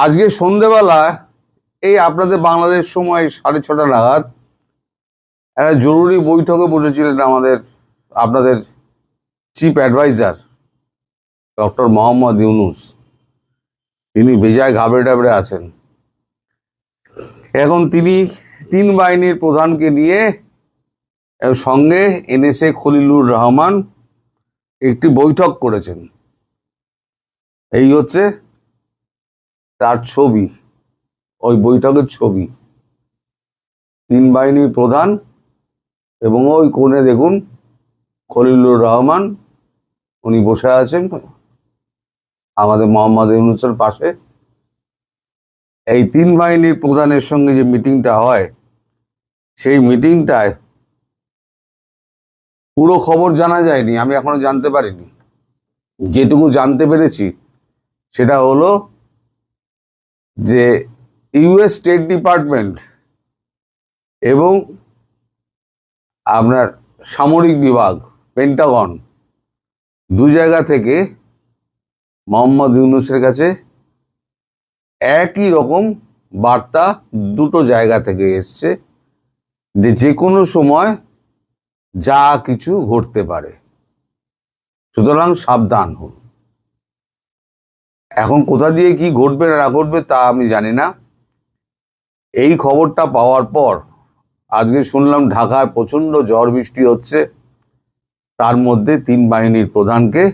আজকে সন্ধেবেলা এই আপনাদের বাংলাদেশ সময় 6:30 নাগাদ একটা জরুরি বৈঠকে বসেছিলেন আপনাদের chief adviser doctor Mohammad Yunus. তিনি বেজায় ঘাবড়ে টাবড়ে আছেন। এখন তিনি 3 বাহিনীর প্রধানকে নিয়ে সঙ্গে NSA খলিলুর রহমান একটি বৈঠক করেছেন। এই হচ্ছে তার ছবি, ওই বৈঠকের ছবি। 3 বাহিনীর প্রধান এবং ওই কোণে দেখুন খলিলুর রহমান, উনি বসে আছেন আমাদের মোহাম্মদ ইউনুসের পাশে। এই 3 বাহিনীর প্রধানের সঙ্গে যে মিটিংটা হয়, সেই মিটিংটায় পুরো খবর জানা যায়নি, আমি এখনো জানতে পারিনি। যেটুকু জানতে পেরেছি সেটা হলো যে US স্টেট ডিপার্টমেন্ট এবং আপনার সামরিক বিভাগ পেন্টাগন 2 জায়গা থেকে মোহাম্মদ ইউনুসের কাছে একই রকম বার্তা 2টো জায়গা থেকে এসছে যে কোনো সময় যা কিছু ঘটতে পারে, সুতরাং সাবধান হন। এখন কোথা দিয়ে কি ঘটবে না ঘটবে তা আমি জানি না। এই খবরটা পাওয়ার পর আজকে শুনলাম ঢাকায় প্রচন্ড ঝড় বৃষ্টি হচ্ছে, তার মধ্যে 3 বাহিনীর প্রধানকে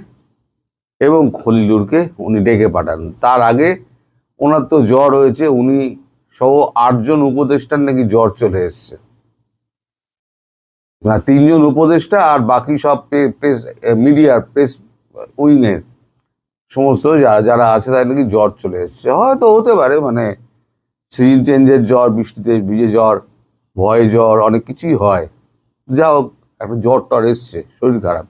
এবং খলিলুরকে উনি ডেকে পাঠান। তার আগে ওনার তো জ্বর হয়েছে, উনি সহ 8 জন উপদেষ্টার নাকি জ্বর চলে এসছে। 3 জন উপদেষ্টা আর বাকি সব প্রেস মিডিয়ার প্রেস উইংয়ের সমস্ত যারা আছে তাদের নাকি জ্বর চলে এসছে। হয়তো হতে পারে, মানে সিজন চেঞ্জের জ্বর, বৃষ্টিতে ভিজে জ্বর, ভয়ে জ্বর, অনেক কিছুই হয়। যা হোক, একটা জ্বর টর এসছে, শরীর খারাপ।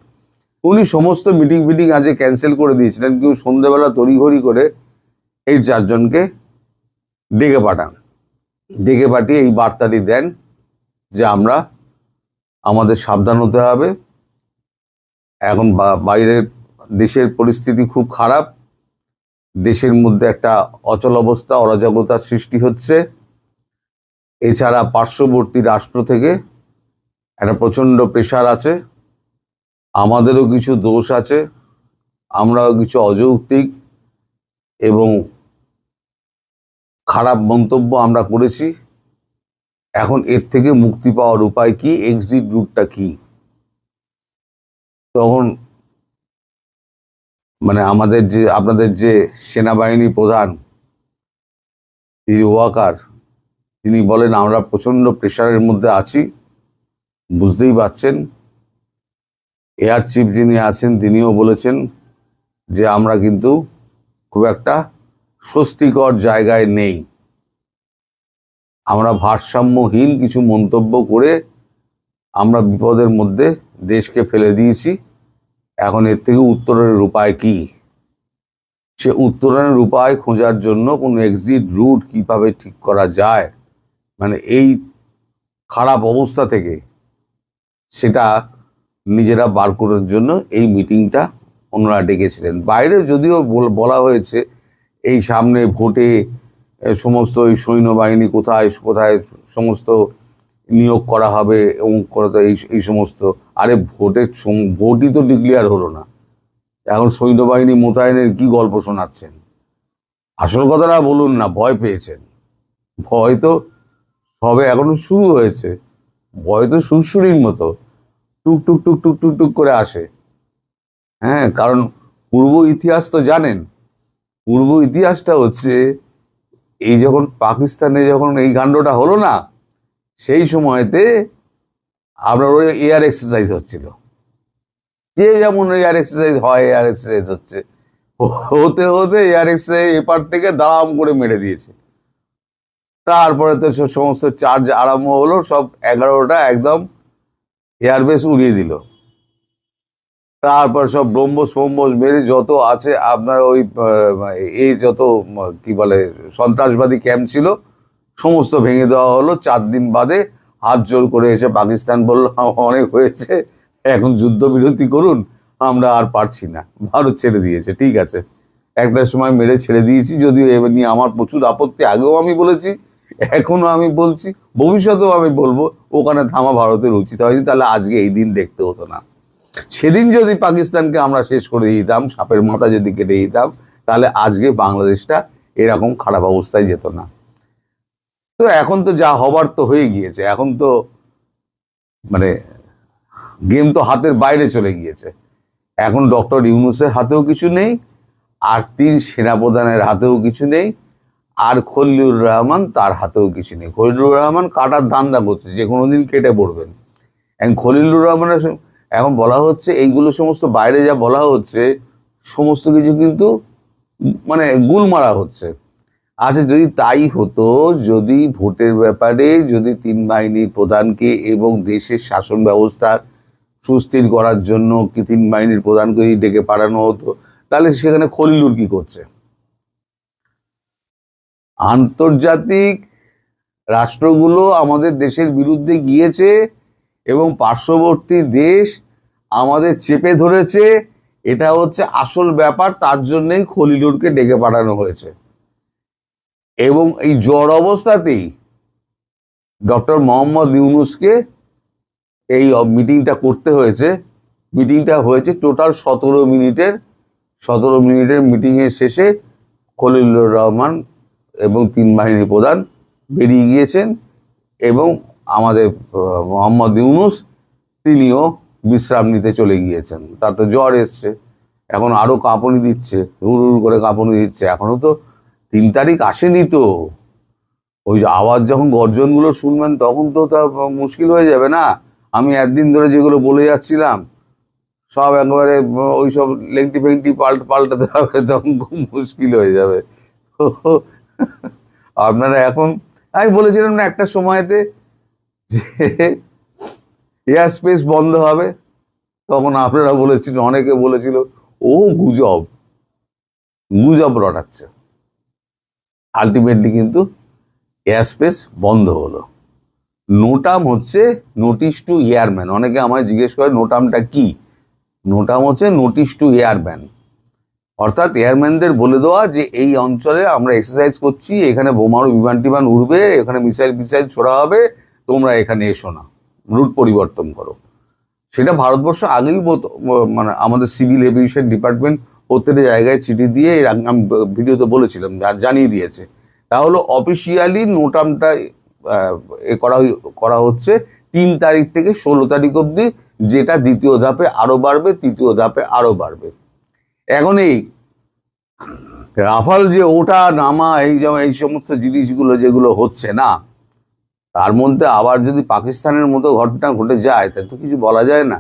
উনি সমস্ত মিটিং আজ ক্যান্সেল করে দিয়েছিলেন, কিন্তু সন্ধ্যেবেলা তড়িঘড়ি করে এই 4 জনকে ডেকে পাঠিয়ে এই বার্তাটি দেন যে আমাদের সাবধান হতে হবে। এখন বাইরের দেশের পরিস্থিতি খুব খারাপ, দেশের মধ্যে একটা অচল অবস্থা, অরাজকতার সৃষ্টি হচ্ছে। এছাড়া পার্শ্ববর্তী রাষ্ট্র থেকে একটা প্রচণ্ড প্রেশার আছে, আমাদেরও কিছু দোষ আছে, আমরাও কিছু অযৌক্তিক এবং খারাপ মন্তব্য আমরা করেছি। এখন এর থেকে মুক্তি পাওয়ার উপায় কি, এক্সিট রুটটা কি? তখন মানে আপনাদের যে সেনাবাহিনী প্রধান ওয়াকার, তিনি বলেন আমরা প্রচন্ড প্রেশারের মধ্যে আছি, বুঝতেই পারছেন। এয়ার চিফ যিনি আছেন তিনিও বলেছেন যে আমরা কিন্তু খুব একটা স্বস্তিকর জায়গায় নেই, আমরা ভারসাম্যহীন কিছু মন্তব্য করে আমরা বিপদের মধ্যে দেশকে ফেলে দিয়েছি। এখন এর থেকে উত্তরণের উপায় কি? সে উত্তরণের উপায় খোঁজার জন্য কোনো এক্সিট রুট কিভাবে ঠিক করা যায়, মানে এই খারাপ অবস্থা থেকে সেটা নিজেরা বার করার জন্য এই মিটিংটা ওনারা ডেকেছিলেন। বাইরে যদিও বলা হয়েছে এই সামনে ভোটে সমস্ত ওই সৈন্যবাহিনী কোথায় কোথায় সমস্ত নিয়োগ করা হবে এবং এই সমস্ত, আরে ভোটই তো ডিক্লেয়ার হলো না, এখন সৈন্যবাহিনী মোতায়েনের কি গল্প শোনাচ্ছেন? আসল কথাটা বলুন না, ভয় পেয়েছেন। ভয় তো সবে এখনো শুরু হয়েছে, ভয় তো সুরসুরির মতো টুক টুক টুক টুক টুক টুক করে আসে। হ্যাঁ, কারণ পূর্ব ইতিহাস তো জানেন। পূর্ব ইতিহাসটা হচ্ছে এই যখন পাকিস্তানে যখন এই কাণ্ডটা হলো না, সেই সময়তে আপনার ওই এয়ার এক্সারসাইজ হচ্ছিল, যে যেমন এয়ার এক্সারসাইজ হয় এয়ার এক্সারসাইজ হচ্ছে, হতে হতে এয়ার এক্সারসাইজ এপার থেকে দাম করে মেরে দিয়েছে। তারপরে তো সমস্ত চার্জ আরম্ভ হলো, সব 11টা একদম এয়ারবেস উড়িয়ে দিল। তারপর সব ব্রহ্মোস মেরে যত আছে আপনার ওই এই যত কি বলে সন্ত্রাসবাদী ক্যাম্প ছিল সমস্ত ভেঙে দেওয়া হলো। 4 দিন বাদে হাত জোর করে এসে পাকিস্তান বলল অনেক হয়েছে, এখন যুদ্ধবিরতি করুন, আমরা আর পারছি না, ভারত ছেড়ে দিয়েছে। ঠিক আছে, একটা সময় মেরে ছেড়ে দিয়েছি, যদিও এবার নিয়ে আমার প্রচুর আপত্তি, আগেও আমি বলেছি, এখনো আমি বলছি, ভবিষ্যতেও আমি বলবো ওখানে থামা ভারতের উচিত হয়নি, তাহলে আজকে এই দিন দেখতে হতো না। সেদিন যদি পাকিস্তানকে আমরা শেষ করে দিতাম, সাপের মাথা যদি কেটে দিতাম, তাহলে আজকে বাংলাদেশটা এরকম খারাপ অবস্থায় যেত না। তো এখন তো যা হবার তো হয়ে গিয়েছে, এখন তো মানে গেম তো হাতের বাইরে চলে গিয়েছে। এখন ডক্টর ইউনূসের হাতেও কিছু নেই, আর ৩ সেনাপ্রধানের হাতেও কিছু নেই, আর খলিলুর রহমান তার হাতেও কিছু নেই। খলিলুর রহমান কাটার ধান্দা করছে, যে কোনো দিন কেটে পড়বেন। এখন খলিলুর রহমানের এখন বলা হচ্ছে এইগুলো সমস্ত বাইরে যা বলা হচ্ছে সমস্ত কিছু কিন্তু মানে গুল মারা হচ্ছে। আচ্ছা, যদি তাই হতো, যদি ভোটের ব্যাপারে যদি ৩ বাহিনীর প্রধানকে এবং দেশের শাসন ব্যবস্থার সুস্থির করার জন্য কি ৩ বাহিনীর প্রধানকে ডেকে পাঠানো হতো, তাহলে সেখানে খলিলুর কি করছে? আন্তর্জাতিক রাষ্ট্রগুলো আমাদের দেশের বিরুদ্ধে গিয়েছে এবং পার্শ্ববর্তী দেশ আমাদের চেপে ধরেছে, এটা হচ্ছে আসল ব্যাপার। তার জন্যই খলিলুরকে ডেকে পাঠানো হয়েছে। এবং এই জ্বর অবস্থাতেই ডক্টর মোহাম্মদ ইউনূসকে এই মিটিংটা করতে হয়েছে। মিটিংটা হয়েছে টোটাল 17 মিনিটের মিটিংয়ের শেষে খলিলুর রহমান এবং ৩ বাহিনীর প্রধান বেরিয়ে গিয়েছেন, এবং আমাদের মোহাম্মদ ইউনূস তিনিও বিশ্রাম নিতে চলে গিয়েছেন। তার তো জ্বর এসছে, এখন আরো কাঁপুনি দিচ্ছে, হুড় হুড় করে কাঁপুনি দিচ্ছে। এখনো তো ৩ তারিখ আসেনি, তো ওই যে আওয়াজ যখন গর্জনগুলো শুনবেন তখন তো তা মুশকিল হয়ে যাবে না? আমি একদিন ধরে যেগুলো বলে যাচ্ছিলাম সব একেবারে ওই সব লেংটি ফেংটি পাল্টাতে হবে, তখন খুব মুশকিল হয়ে যাবে। আপনারা এখন, আমি বলেছিলাম না একটা সময়তে যে এয়ার স্পেস বন্ধ হবে, তখন আপনারা বলেছিলেন, অনেকে বলেছিল ও গুজব গুজব রটাচ্ছে। আলটিমেটলি কিন্তু এয়ার স্পেস বন্ধ হলো। নোটাম হচ্ছে নোটিশ টু এয়ারম্যান। অনেকে আমায় জিজ্ঞেস করে নোটামটা কি। নোটাম হচ্ছে নোটিশ টু এয়ারম্যান, অর্থাৎ এয়ারম্যানদের বলে দেওয়া যে এই অঞ্চলে আমরা এক্সারসাইজ করছি, এখানে বোমারু বিমান টিমান উড়বে, এখানে মিসাইল ছোড়া হবে, তোমরা এখানে এসো না, রুট পরিবর্তন করো। সেটা ভারতবর্ষ আগেই মানে আমাদের সিভিল এভিয়েশন ডিপার্টমেন্ট প্রত্যেকটা জায়গায় চিঠি দিয়ে, আমি ভিডিওতে বলেছিলাম, জানিয়ে দিয়েছে। তাহলে অফিসিয়ালি নোটামটা এ করা হচ্ছে ৩ তারিখ থেকে ১৬ তারিখ অবধি, যেটা দ্বিতীয় ধাপে আরো বাড়বে, তৃতীয় ধাপে আরো বাড়বে। এখন এই রাফাল যে ওটা নামা, এই সমস্ত জিনিসগুলো যেগুলো হচ্ছে না, তার মধ্যে আবার যদি পাকিস্তানের মতো ঘটনা ঘটে যায় তা তো কিছু বলা যায় না।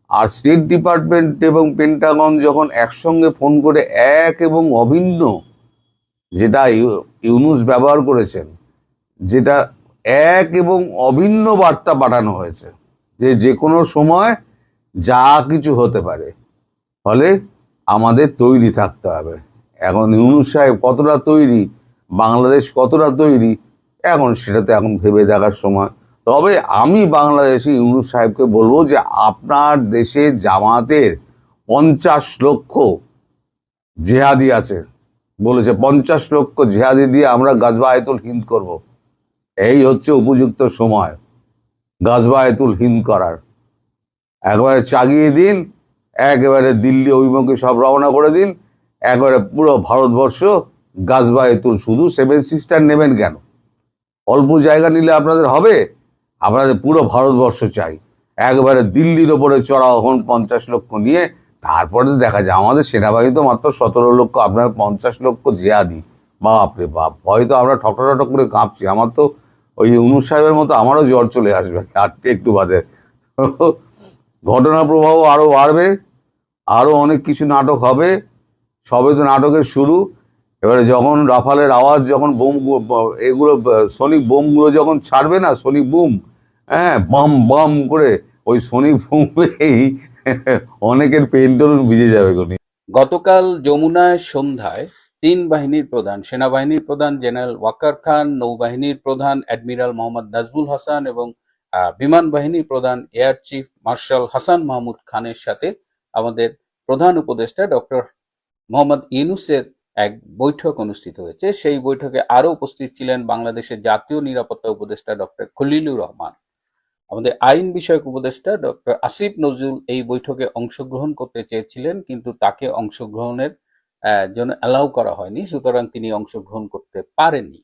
আর স্টেট ডিপার্টমেন্ট এবং পেন্টাগন যখন একসঙ্গে ফোন করে এক এবং অভিন্ন, যেটা ইউনূস ব্যবহার করেছেন, যেটা এক এবং অভিন্ন বার্তা পাঠানো হয়েছে যে যে কোনো সময় যা কিছু হতে পারে, ফলে আমাদের তৈরি থাকতে হবে। এখন ইউনূস সাহেব কতটা তৈরি, বাংলাদেশ কতটা তৈরি, এখন সেটাতে এখন ভেবে দেখার সময়। তবে আমি বাংলাদেশি ইউনূস সাহেবকে বলবো যে আপনার দেশে জামাতের ৫০ লক্ষ জেহাদি আছে, বলেছে ৫০ লক্ষ জেহাদি দিয়ে আমরা গাজওয়াতুল হিন্দ করব। এই হচ্ছে উপযুক্ত সময় গাজওয়াতুল হিন্দ করার। একবারে চাগিয়ে দিন, একেবারে দিল্লি অভিমুখে সব রওনা করে দিন, একবারে পুরো ভারতবর্ষ গাজওয়াতুল। শুধু 7 সিস্টার নেবেন কেন? অল্প জায়গা নিলে আপনাদের হবে? আপনাদের পুরো ভারতবর্ষ চাই। একবারে দিল্লির ওপরে চড়াও হন ৫০ লক্ষ নিয়ে, তারপরে দেখা যায়। আমাদের সেনাবাহিনী তো মাত্র ১৭ লক্ষ, আপনার ৫০ লক্ষ জেহাদি। বাপরে বাপ, হয়তো আমরা ঠকঠক করে কাঁপছি। আমার তো ওই ইউনূস সাহেবের মতো আমারও জ্বর চলে আসবে আর একটু বাদে। ঘটনা প্রবাহ আরো বাড়বে, আরো অনেক কিছু নাটক হবে। সবে তো নাটকের শুরু। এবারে যখন রাফালের আওয়াজ, যখন বোম এগুলো সনিক বোমগুলো যখন ছাড়বে না, সনিক বুম, হ্যাঁ, বাম বাম করে, ওই সনিক বুমেই অনেকের পেন্টন ভিজে যাবে। গতকাল যমুনায় সন্ধ্যায় ৩ বাহিনীর প্রধান, সেনাবাহিনীর প্রধান জেনারেল ওয়াকার খান, নৌবাহিনীর প্রধান অ্যাডমিরাল মোহাম্মদ নাজমুল হাসান এবং বিমান বাহিনীর প্রধান air chief marshal Hasan Mahmud খানের সাথে আমাদের প্রধান উপদেষ্টা ডক্টর মোহাম্মদ ইউনূসের এক বৈঠক অনুষ্ঠিত হয়েছে। সেই বৈঠকে আরো উপস্থিত ছিলেন বাংলাদেশের জাতীয় নিরাপত্তা উপদেষ্টা ডক্টর খলিলুর রহমান, আমাদের আইন বিষয়ক উপদেষ্টা ডক্টর আসিফ নজরুল এই বৈঠকে অংশগ্রহণ করতে চেয়েছিলেন, কিন্তু তাকে অংশগ্রহণের জন্য অ্যালাউ করা হয়নি, সুতরাং তিনি অংশগ্রহণ করতে পারেননি।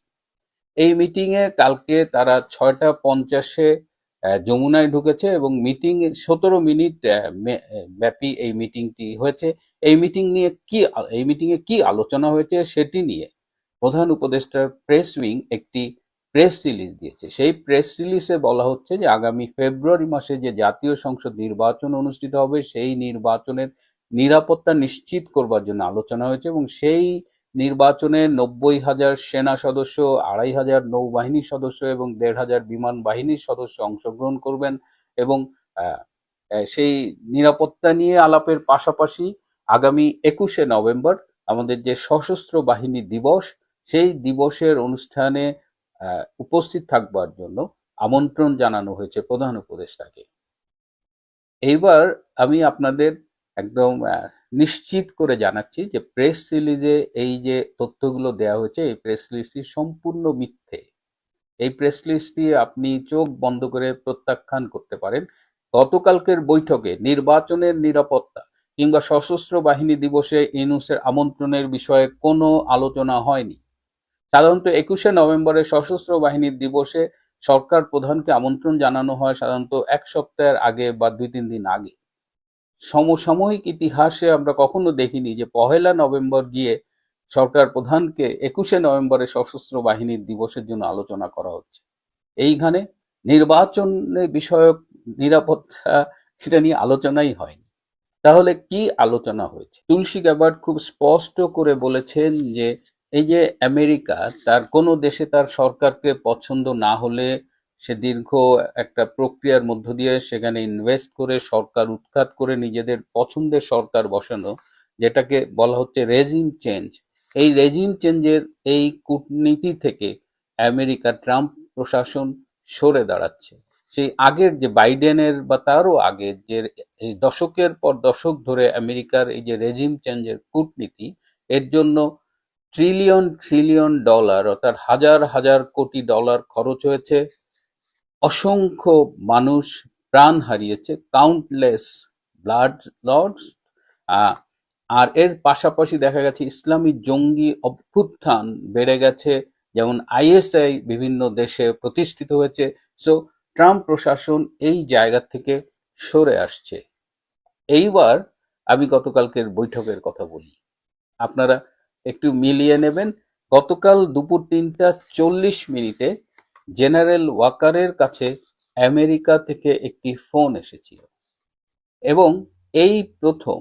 এই মিটিং এ কালকে তারা 6টা 50-এ যমুনায় ঢুকেছে এবং মিটিং 17 মিনিট ব্যাপী এই মিটিংটি হয়েছে। এই মিটিং এ কি আলোচনা হয়েছে সেটি নিয়ে প্রধান উপদেষ্টার প্রেস উইং একটি প্রেস রিলিজ দিয়েছে। সেই প্রেস রিলিজে বলা হচ্ছে যে আগামী ফেব্রুয়ারি মাসে যে জাতীয় সংসদ নির্বাচন অনুষ্ঠিত হবে সেই নির্বাচনের নিরাপত্তা নিশ্চিত করবার জন্য আলোচনা হয়েছে এবং সেই নির্বাচনে 90,000 সেনা সদস্য, 2,500 নৌবাহিনীর সদস্য এবং 1,500 বিমান বাহিনীর সদস্য অংশগ্রহণ করবেন এবং সেই নিরাপত্তা নিয়ে আলাপের পাশাপাশি আগামী 21শে নভেম্বর আমাদের যে সশস্ত্র বাহিনী দিবস, সেই দিবসের অনুষ্ঠানে উপস্থিত থাকবার জন্য আমন্ত্রণ জানানো হয়েছে প্রধান উপদেষ্টাকে। এইবার আমি আপনাদের একদম নিশ্চিত করে জানাচ্ছি যে প্রেস রিলিজে এই যে তথ্যগুলো দেওয়া হয়েছে এই প্রেস রিলিজটি সম্পূর্ণ মিথ্যে। এই প্রেস রিলিজটি আপনি চোখ বন্ধ করে প্রত্যাখ্যান করতে পারেন। গতকালকের বৈঠকে নির্বাচনের নিরাপত্তা কিংবা সশস্ত্র বাহিনী দিবসে ইউনূসের আমন্ত্রণের বিষয়ে কোনো আলোচনা হয়নি। সাধারণত 21শে নভেম্বরের সশস্ত্র বাহিনীর দিবসে সরকার প্রধানকে আমন্ত্রণ জানানো হয় সাধারণত 1 সপ্তাহের আগে বা 2-3 দিন আগে। সমসাময়িক ইতিহাসে আমরা কখনো দেখিনি যে 1 নভেম্বর গিয়ে সরকার প্রধানকে 21শে নভেম্বরের সশস্ত্র বাহিনীর দিবসের জন্য আলোচনা করা হচ্ছে। এইখানে নির্বাচনের বিষয়ক নিরাপত্তা সেটা নিয়ে আলোচনাই হয়নি। তাহলে কি আলোচনা হয়েছে? তুলসী গ্যাবার্ড খুব স্পষ্ট করে বলেছেন যে এই যে আমেরিকা তার কোনো দেশে তার সরকারকে পছন্দ না হলে সে দীর্ঘ একটা প্রক্রিয়ার মধ্য দিয়ে সেখানে ইনভেস্ট করে সরকার উৎখাত করে নিজেদের পছন্দের সরকার বসানো, যেটাকে বলা হচ্ছে রেজিম চেঞ্জ। এই রেজিম চেঞ্জের এই কূটনীতি থেকে আমেরিকা ট্রাম্প প্রশাসন সরে দাঁড়াচ্ছে। সেই আগের যে বাইডেনের বা তারও আগের যে এই দশকের পর দশক ধরে আমেরিকার এই যে রেজিম চেঞ্জের কূটনীতি, এর জন্য ট্রিলিয়ন ট্রিলিয়ন ডলার অর্থাৎ হাজার হাজার কোটি ডলার খরচ হয়েছে। অসংখ্য মানুষ প্রাণ হারিয়েছে, কাউন্টলেস ব্লাড লস। আর এর পাশাপাশি দেখা গেছে ইসলামী জঙ্গি অভ্যুত্থান বেড়ে গেছে, যেমন আইএসআই বিভিন্ন দেশে প্রতিষ্ঠিত হয়েছে। সো ট্রাম্প প্রশাসন এই জায়গা থেকে সরে আসছে। এইবার আমি গতকালকের বৈঠকের কথা বলি, আপনারা একটু মিলিয়ে নেবেন। গতকাল দুপুর 3টা 40 মিনিটে জেনারেল ওয়াকারের কাছে আমেরিকা থেকে একটি ফোন এসেছিল এবং এই প্রথম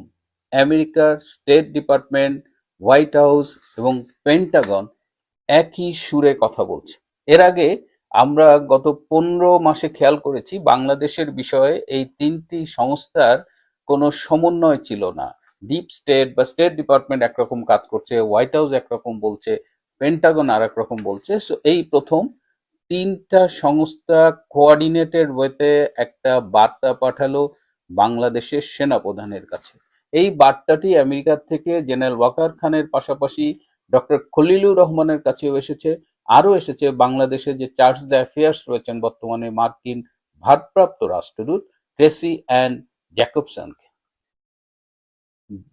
আমেরিকার স্টেট ডিপার্টমেন্ট, হোয়াইট হাউস এবং পেন্টাগন একই সুরে কথা বলছে। এর আগে আমরা গত 15 মাসে খেয়াল করেছি বাংলাদেশের বিষয়ে এই 3টি সংস্থার কোনো সমন্বয় ছিল না। ডিপ স্টেট বা স্টেট ডিপার্টমেন্ট একরকম কাজ করছে, হোয়াইট হাউস একরকম বলছে, পেন্টাগন আর একরকম বলছে। সো এই প্রথম 3টা সংস্থা কোঅর্ডিনেটেড ওয়েতে একটা বার্তা পাঠালো বাংলাদেশের সেনাপ্রধানের কাছে। এই বার্তাটি আমেরিকার থেকে জেনারেল ওয়াকার খানের পাশাপাশি ডক্টর খলিলুর রহমানের কাছেও এসেছে, আরও এসেছে বাংলাদেশের যে চার্জ দ্য অ্যাফেয়ার্স রয়েছেন বর্তমানে মার্কিন ভারপ্রাপ্ত রাষ্ট্রদূত ট্রেসি অ্যান জ্যাকবসনকে।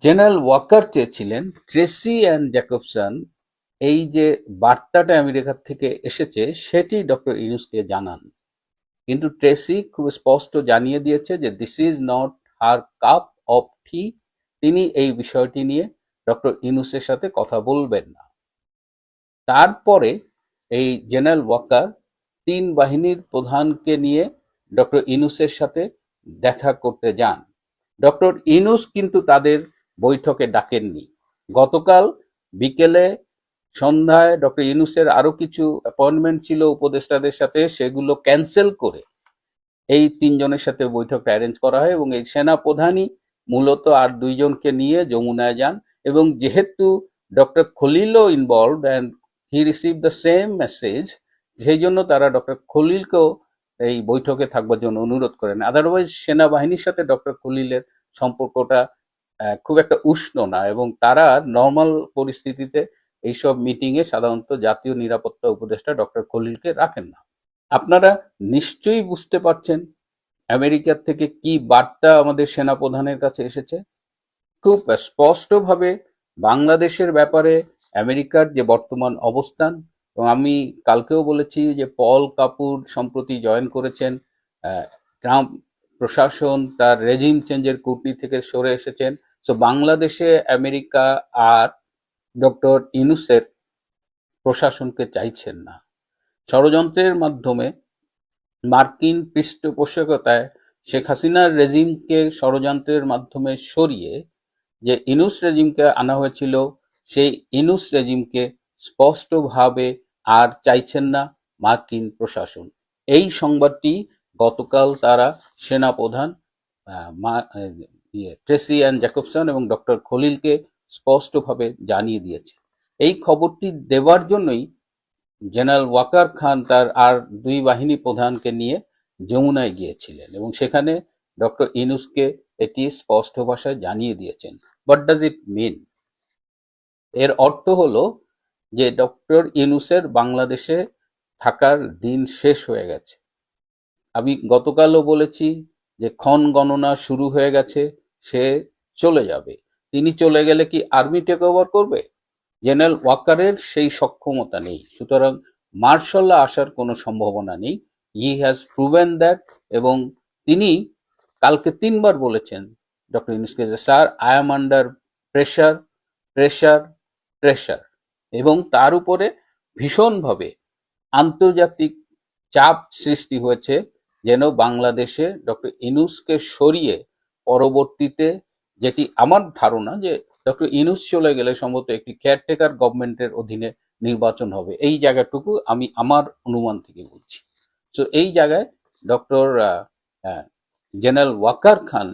জেনারেল ওয়াকার চেয়েছিলেন ট্রেসি অ্যান জ্যাকবসন এই যে বার্তাটা আমেরিকার থেকে এসেছে সেটি ডক্টর ইউনূসকে জানান, কিন্তু ট্রেসি খুব স্পষ্ট জানিয়ে দিয়েছে যে this is not her cup of tea. তিনি এই বিষয়টি নিয়ে ডক্টর ইউনূসের সাথে কথা বলবেন না। তারপরে এই জেনারেল ওয়াকার 3 বাহিনীর প্রধানকে নিয়ে ডক্টর ইউনূসের সাথে দেখা করতে যান। ডক্টর ইউনূস কিন্তু তাদের বৈঠকে ডাকেননি। গতকাল বিকেলে সন্ধ্যায় ডক্টর ইউনূসের আরো কিছু অ্যাপয়েন্টমেন্ট ছিল উপদেষ্টাদের সাথে, সেগুলো ক্যান্সেল করে এই 3 জনের সাথে বৈঠকটা অ্যারেঞ্জ করা হয় এবং এই সেনা প্রধানই মূলত আর 2 জনকে নিয়ে যমুনায় যান। এবং যেহেতু ডক্টর খলিলও involved and he receive the same message, সেই জন্য তারা ডক্টর খলিলকেও এই বৈঠকে থাকবার জন্য অনুরোধ করেন। আদারওয়াইজ সেনাবাহিনীর সাথে ডক্টর খলিলের সম্পর্কটা খুব একটা উষ্ণ না, এবং তারা নর্মাল পরিস্থিতিতে এইসব মিটিং এ সাধারণত জাতীয় নিরাপত্তা উপদেষ্টা ডক্টর খলিলকে রাখেন না। আপনারা নিশ্চয়ই বুঝতে পারছেন আমেরিকার থেকে কি বার্তা আমাদের সেনাপ্রধানের কাছে এসেছে। খুব স্পষ্টভাবে বাংলাদেশের ব্যাপারে আমেরিকার যে বর্তমান অবস্থান, এবং আমি কালকেও বলেছি যে পল কাপুর সম্প্রতি জয়েন করেছেন, ট্রাম্প প্রশাসন তার রেজিম চেঞ্জের কূটনীতি থেকে সরে এসেছেন। তো বাংলাদেশে আমেরিকা আর ডক্টর ইউনূসের প্রশাসনকে চাইছেন না। ষড়যন্ত্রের মাধ্যমে মার্কিন পৃষ্ঠপোষকতায় শেখ হাসিনার রেজিমকে ষড়যন্ত্রের মাধ্যমে সরিয়ে যে ইনুস রেজিমকে আনা হয়েছিল, সেই ইনুস রেজিমকে স্পষ্টভাবে আর চাইছেন না মার্কিন প্রশাসন। এই সংবাদটি গতকাল তারা সেনাপ্রধান ট্রেসি অ্যান জ্যাকবসন এবং ডক্টর খলিলকে স্পষ্টভাবে জানিয়ে দিয়েছে। এই খবরটি দেওয়ার জন্যই জেনারেল ওয়াকার খান তার আর দুই বাহিনী প্রধানকে নিয়ে যমুনায় গিয়েছিলেন, এবং সেখানে ডক্টর ইনুসকে এটি স্পষ্ট ভাষায় জানিয়ে দিয়েছেন। হোয়াট ডাজ ইট মিন? এর অর্থ হলো যে ডক্টর ইউনূসের বাংলাদেশে থাকার দিন শেষ হয়ে গেছে। আমি গতকালও বলেছি যে ক্ষণ গণনা শুরু হয়ে গেছে, সে চলে যাবে। তিনি চলে গেলে কি আর্মি টেক ওভার করবে? জেনারেল ওয়াকারের সেই সক্ষমতা নেই, সুতরাং মার্শাল ল আসার কোনো সম্ভাবনা নেই। হি হ্যাজ প্রুভেন দ্যাট, এবং তিনি কালকে 3বার বলেছেন ডক্টর ইউনূসকে যে sir I am under pressure, pressure, pressure, এবং তার উপরে ভীষণভাবে আন্তর্জাতিক চাপ সৃষ্টি হয়েছে যেন বাংলাদেশে ডক্টর ইউনূসকে সরিয়ে পরবর্তীতে, যেটি আমার ধারণা যে ডক্টর ইউনূস চলে গেলে সম্ভবত একটি কেয়ারটেকার গভর্নমেন্টের অধীনে নির্বাচন হবে, এই জায়গাটুকু আমি আমার অনুমান থেকে বলছি। তো এই জায়গায় ডক্টর জেনারেল ওয়াকার খান,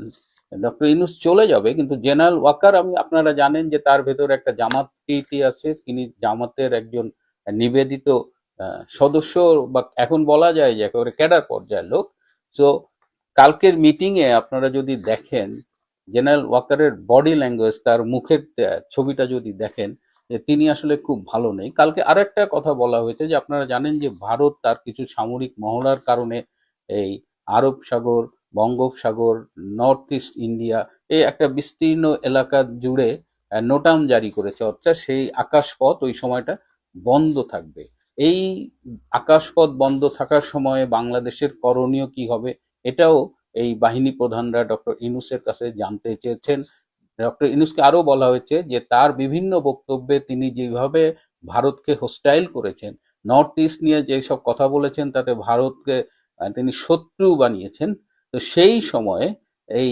ডক্টর ইউনূস চলে যাবে, কিন্তু জেনারেল ওয়াকার, আপনারা জানেন যে তার ভেতর একটা জামাতি আছে, তিনি জামাতের একজন নিবেদিত সদস্য, বা এখন বলা যায় যে একেবারে ক্যাডার পর্যায়ের লোক। তো কালকের মিটিং এ আপনারা যদি দেখেন জেনারেল ওয়াকারের বডি ল্যাঙ্গুয়েজ, তার মুখের ছবিটা যদি দেখেন, যে তিনি আসলে খুব ভালো নেই। কালকে আরো একটা কথা বলা হয়েছে যে আপনারা জানেন যে ভারত তার কিছু সামরিক মহড়ার কারণে এই আরব সাগর, বঙ্গোপসাগর, নর্থ ইস্ট ইন্ডিয়া, এই একটা বিস্তীর্ণ এলাকা জুড়ে নোটাম জারি করেছে, অর্থাৎ সেই আকাশপথ ওই সময়টা বন্ধ থাকবে। এই আকাশপথ বন্ধ থাকার সময়ে বাংলাদেশের করণীয় কি হবে, এটাও এই বাহিনী প্রধানরা ডক্টর ইউনূসের কাছে জানতে চেয়েছেন। ডক্টর ইউনূসকে আরো বলা হয়েছে যে তার বিভিন্ন বক্তব্যে তিনি যেভাবে ভারতকে হোস্টাইল করেছেন, নর্থ ইস্ট নিয়ে যেসব কথা বলেছেন, তাতে ভারতকে তিনি শত্রু বানিয়েছেন। তো সেই সময়ে এই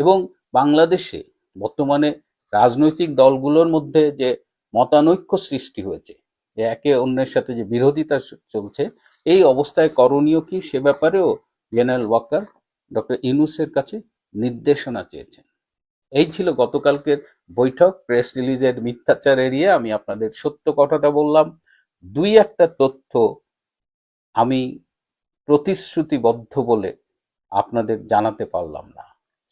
এবং বাংলাদেশে বর্তমানে রাজনৈতিক দলগুলোর মধ্যে যে মতানৈক্য সৃষ্টি হয়েছে, যে একে অন্যের সাথে যে বিরোধিতা চলছে, এই অবস্থায় করণীয় কি, সে ব্যাপারেও জেনারেল ওয়াকার ডক্টর ইউনূসের কাছে নির্দেশনা চেয়েছেন। এই ছিল গতকালকের বৈঠক। প্রেস রিলিজের মিথ্যাচার এড়িয়ে আমি আপনাদের সত্য কথাটা বললাম। দুই একটা তথ্য আমি প্রতিশ্রুতিবদ্ধ বলে আপনাদের জানাতে পারলাম না,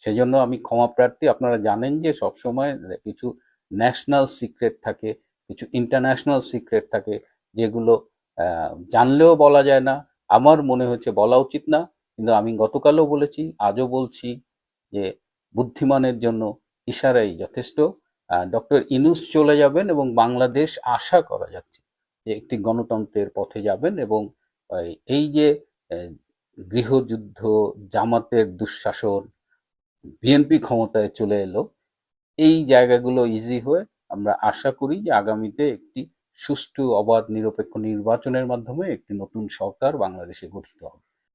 সেজন্য আমি ক্ষমা প্রার্থী। আপনারা জানেন যে সবসময় কিছু ন্যাশনাল সিক্রেট থাকে, কিছু ইন্টারন্যাশনাল সিক্রেট থাকে, যেগুলো জানলেও বলা যায় না। আমার মনে হচ্ছে বলা উচিত না, কিন্তু আমি গতকালও বলেছি, আজও বলছি যে বুদ্ধিমানের জন্য ইশারাই যথেষ্ট। ডক্টর ইউনূস চলে যাবেন এবং বাংলাদেশ আশা করা যাচ্ছে যে একটি গণতন্ত্রের পথে যাবেন, এবং এই যে গৃহযুদ্ধ, জামাতের দুঃশাসন, বিএনপি ক্ষমতায় চলে এলো, এই জায়গাগুলো ইজি হয়ে আমরা আশা করি যে আগামীতে একটি সুষ্ঠু, অবাধ, নিরপেক্ষ নির্বাচনের মাধ্যমে একটি নতুন সরকার বাংলাদেশে গঠিত হবে।